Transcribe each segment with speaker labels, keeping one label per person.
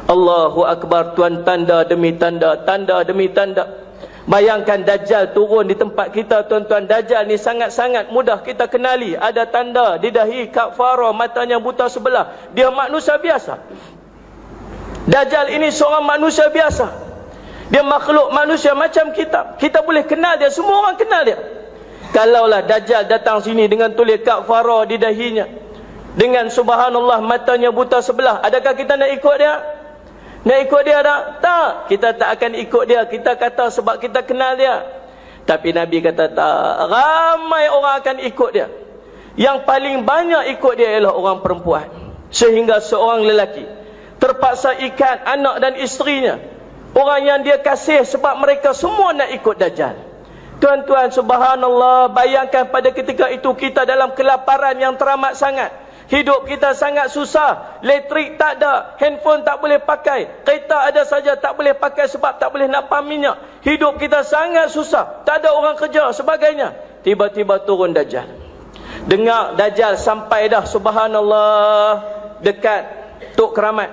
Speaker 1: Allahu Akbar, tuan, tanda demi tanda, tanda demi tanda. Bayangkan Dajjal turun di tempat kita, tuan-tuan. Dajjal ni sangat-sangat mudah kita kenali. Ada tanda di dahi, kafara, matanya buta sebelah. Dia manusia biasa. Dajjal ini seorang manusia biasa. Dia makhluk manusia macam kita. Kita boleh kenal dia, semua orang kenal dia. Kalaulah Dajjal datang sini dengan tulis kafara di dahinya, dengan subhanallah matanya buta sebelah, adakah kita nak ikut dia? Nak ikut dia tak? Tak. Kita tak akan ikut dia. Kita kata sebab kita kenal dia. Tapi Nabi kata tak. Ramai orang akan ikut dia. Yang paling banyak ikut dia ialah orang perempuan. Sehingga seorang lelaki terpaksa ikat anak dan isterinya, orang yang dia kasih, sebab mereka semua nak ikut Dajjal. Tuan-tuan, subhanallah, bayangkan pada ketika itu kita dalam kelaparan yang teramat sangat. Hidup kita sangat susah. Elektrik tak ada, handphone tak boleh pakai, kereta ada saja tak boleh pakai sebab tak boleh nak pam minyak. Hidup kita sangat susah, tak ada orang kerja sebagainya. Tiba-tiba turun Dajjal. Dengar Dajjal sampai dah, subhanallah, dekat Tok Keramat.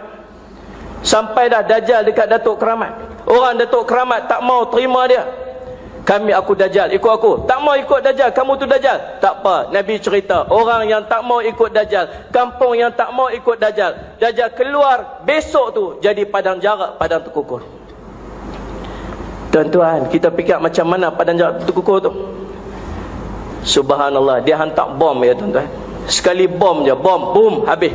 Speaker 1: Sampai dah Dajjal dekat Datuk Keramat. Orang Datuk Keramat tak mau terima dia. Aku Dajjal, ikut aku. Tak mau ikut Dajjal, kamu tu Dajjal. Tak apa, Nabi cerita, orang yang tak mau ikut Dajjal, kampung yang tak mau ikut Dajjal, Dajjal keluar besok tu jadi padang jarak, padang terkukur. Tuan-tuan, kita fikir macam mana padang jarak terkukur tu? Subhanallah, dia hantar bom ya tuan-tuan. Sekali bom je, bom, boom, habis.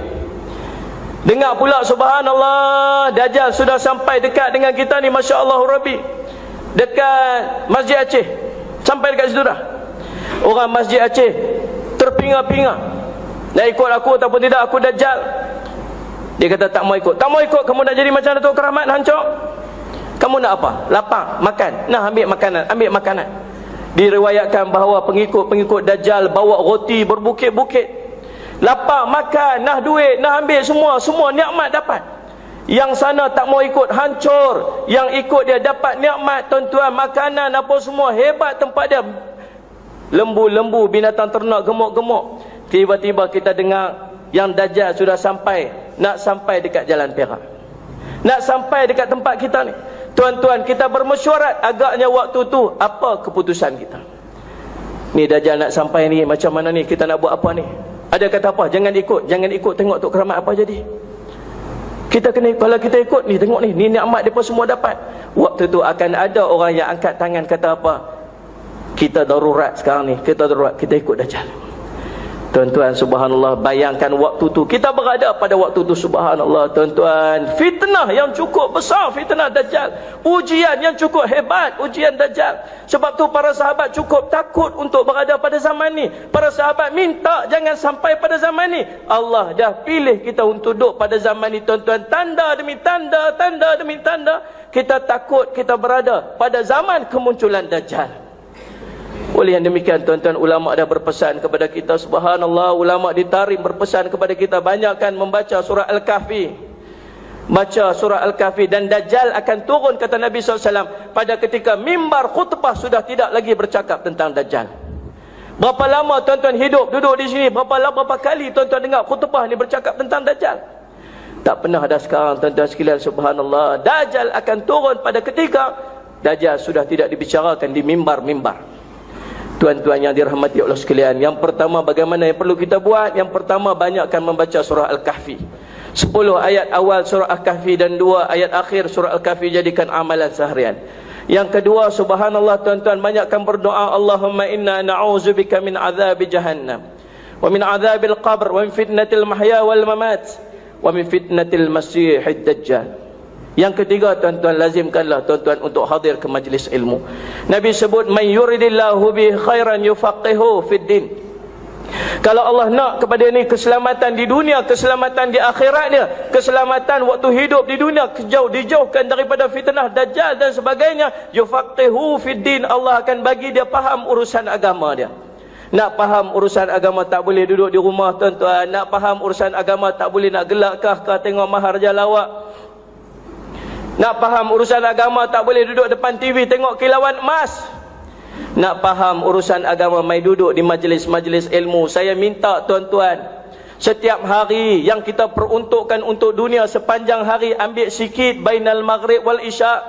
Speaker 1: Dengar pula subhanallah, Dajjal sudah sampai dekat dengan kita ni, Masya Allah Rabbi, dekat Masjid Aceh. Sampai dekat situ dah. Orang Masjid Aceh terpinga-pinga, nak ikut aku ataupun tidak, aku Dajjal. Dia kata tak mau ikut. Tak mau ikut, kamu nak jadi macam Datuk Keramat hancur? Kamu nak apa? Lapang, makan. Nah, ambil makanan, ambil makanan. Diriwayatkan bahawa pengikut-pengikut Dajjal bawa roti berbukit-bukit. Lapang, makan, nah duit, nah ambil semua nikmat dapat. Yang sana tak mau ikut, hancur. Yang ikut dia dapat nikmat, tuan-tuan, makanan apa semua, hebat tempat dia. Lembu-lembu, binatang ternak, gemuk-gemuk. Tiba-tiba kita dengar yang Dajjal sudah sampai, nak sampai dekat Jalan Perak, nak sampai dekat tempat kita ni. Tuan-tuan, kita bermesyuarat, agaknya waktu tu apa keputusan kita? Ni Dajjal nak sampai ni, macam mana ni, kita nak buat apa ni? Ada kata apa? Jangan ikut, tengok Tok Keramat apa jadi. Kita kena, kalau kita ikut ni, tengok ni nikmat depa semua dapat. Waktu tu akan ada orang yang angkat tangan kata apa? Kita darurat sekarang ni, kita darurat, kita ikut Dajjal. Tuan-tuan, subhanallah, bayangkan waktu tu kita berada pada waktu tu, subhanallah, tuan-tuan, fitnah yang cukup besar, fitnah Dajjal, ujian yang cukup hebat, ujian Dajjal. Sebab tu para sahabat cukup takut untuk berada pada zaman ni. Para sahabat minta jangan sampai pada zaman ni. Allah dah pilih kita untuk duduk pada zaman ni, tuan-tuan. Tanda demi tanda, tanda demi tanda, kita takut kita berada pada zaman kemunculan Dajjal. Oleh yang demikian, tuan-tuan, ulama dah berpesan kepada kita, subhanallah, ulama di Tarim berpesan kepada kita, banyakkan membaca surah Al-Kahfi. Baca surah Al-Kahfi, dan Dajjal akan turun, kata Nabi SAW, pada ketika mimbar khutbah sudah tidak lagi bercakap tentang Dajjal. Berapa lama tuan-tuan hidup, duduk di sini, berapa kali tuan-tuan dengar khutbah ni bercakap tentang Dajjal? Tak pernah ada. Sekarang tuan-tuan sekalian, subhanallah, Dajjal akan turun pada ketika Dajjal sudah tidak dibicarakan di mimbar-mimbar. Tuan-tuan yang dirahmati Allah sekalian, yang pertama, bagaimana yang perlu kita buat? Yang pertama, banyakkan membaca surah Al-Kahfi. 10 ayat awal surah Al-Kahfi dan 2 ayat akhir surah Al-Kahfi jadikan amalan seharian. Yang kedua, subhanallah, tuan-tuan, banyakkan berdoa, Allahumma inna na'udzubika min azabi jahannam, wa min azabil qabr, wa min fitnatil mahya wal mamat, wa min fitnatil masihid dajjal. Yang ketiga, tuan-tuan, lazimkanlah tuan-tuan untuk hadir ke majlis ilmu. Nabi sebut, man yuridillahu bi khairan yufaqihu fid din. Kalau Allah nak kepada ni keselamatan di dunia, keselamatan di akhirat dia, keselamatan waktu hidup di dunia, dijauhkan daripada fitnah Dajjal dan sebagainya, yufaqihu fid din, Allah akan bagi dia faham urusan agama dia. Nak faham urusan agama, tak boleh duduk di rumah, tuan-tuan. Nak faham urusan agama, tak boleh nak gelak kah tengok maharaja lawak. Nak faham urusan agama, tak boleh duduk depan TV tengok kilauan emas. Nak faham urusan agama, mai duduk di majlis-majlis ilmu. Saya minta tuan-tuan, Setiap hari yang kita peruntukkan untuk dunia sepanjang hari, ambil sikit bainal maghrib wal isya.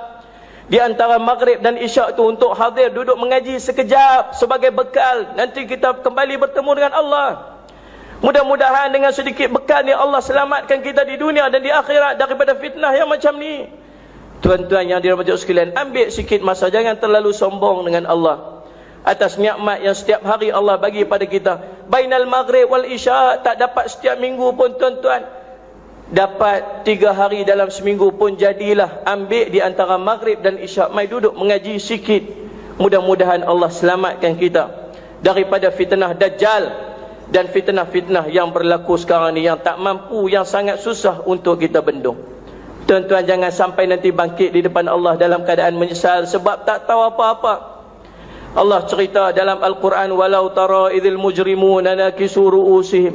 Speaker 1: Di antara maghrib dan isya itu untuk hadir duduk mengaji sekejap sebagai bekal. Nanti kita kembali bertemu dengan Allah. Mudah-mudahan dengan sedikit bekal ni Allah selamatkan kita di dunia dan di akhirat daripada fitnah yang macam ni. Tuan-tuan yang dirahmati sekalian, ambil sikit masa, jangan terlalu sombong dengan Allah atas nikmat yang setiap hari Allah bagi pada kita. Bainal maghrib wal isya, tak dapat setiap minggu pun tuan-tuan, dapat 3 hari dalam seminggu pun jadilah. Ambil di antara maghrib dan isya, mai duduk mengaji sikit. Mudah-mudahan Allah selamatkan kita daripada fitnah Dajjal dan fitnah-fitnah yang berlaku sekarang ni, yang tak mampu, yang sangat susah untuk kita bendung. Tuan-tuan, jangan sampai nanti bangkit di depan Allah dalam keadaan menyesal sebab tak tahu apa-apa. Allah cerita dalam Al-Quran, walau tara idzil mujrimuna nakisu ru'usihim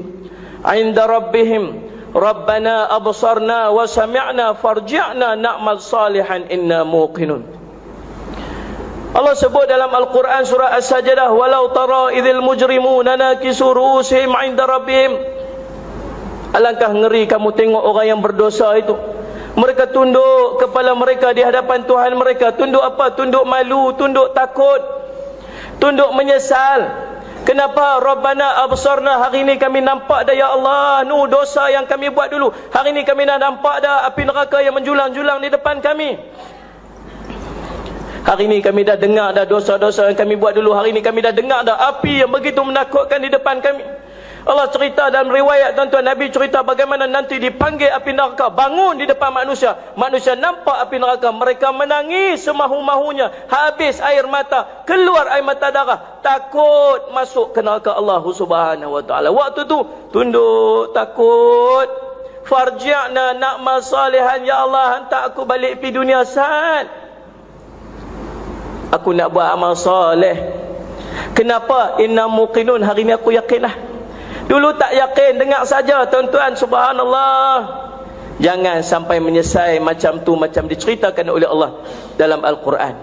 Speaker 1: 'inda rabbihim rabbana absarna wa sami'na farji'na na'mal salihan inna muqinun. Allah sebut dalam Al-Quran surah As-Sajdah, walau tara idzil mujrimuna nakisu ru'usihim 'inda rabbihim. Alangkah ngeri kamu tengok orang yang berdosa itu, mereka tunduk kepala mereka di hadapan Tuhan mereka. Tunduk apa? Tunduk malu, tunduk takut, tunduk menyesal. Kenapa? Rabbana absarna, hari ini kami nampak dah ya Allah, nu dosa yang kami buat dulu. Hari ini kami dah nampak dah api neraka yang menjulang-julang di depan kami. Hari ini kami dah dengar dah dosa-dosa yang kami buat dulu. Hari ini kami dah dengar dah api yang begitu menakutkan di depan kami. Allah cerita dalam riwayat, tuan-tuan, Nabi cerita bagaimana nanti dipanggil api neraka, bangun di depan manusia. Manusia nampak api neraka, mereka menangis semahu-mahunya, habis air mata, keluar air mata darah, takut masuk ke neraka Allah Subhanahu wa taala. Waktu tu tunduk, takut. Farji'na na'mal salihan, ya Allah, hantar aku balik pergi dunia saat aku nak buat amal soleh. Kenapa? Inna muqinun, hari ni aku yakinlah. Dulu tak yakin, dengar saja tuan-tuan. Subhanallah. Jangan sampai menyesal macam tu, macam diceritakan oleh Allah dalam Al-Quran.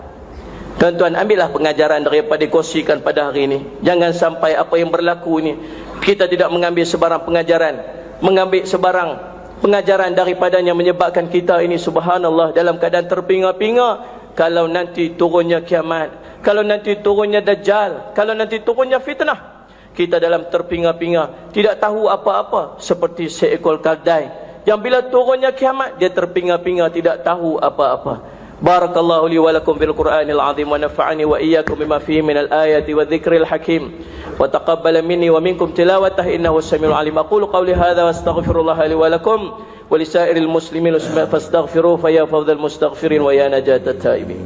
Speaker 1: Tuan-tuan, ambillah pengajaran daripada dikongsikan pada hari ini. Jangan sampai apa yang berlaku ni kita tidak mengambil sebarang pengajaran, mengambil sebarang pengajaran daripadanya, menyebabkan kita ini subhanallah dalam keadaan terpinga-pinga. Kalau nanti turunnya kiamat, kalau nanti turunnya Dajjal, kalau nanti turunnya fitnah, kita dalam terpinga-pinga, tidak tahu apa-apa, seperti seekor keldai yang bila turunnya kiamat dia terpinga-pinga, tidak tahu apa-apa. Barakallahu li wa lakum bil Qur'anil azim wa nafa'ani wa iyyakum bima fihi minal ayati wa dzikril hakim wa taqabbala minni wa minkum tilawatahu innahu as-sami'ul 'alim. Aqulu qawli hadza wa astaghfirullaha li wa lakum wa lisairil muslimin fastaghfiruhu fa ya fawzal mustaghfirin wa ya najatat taibin.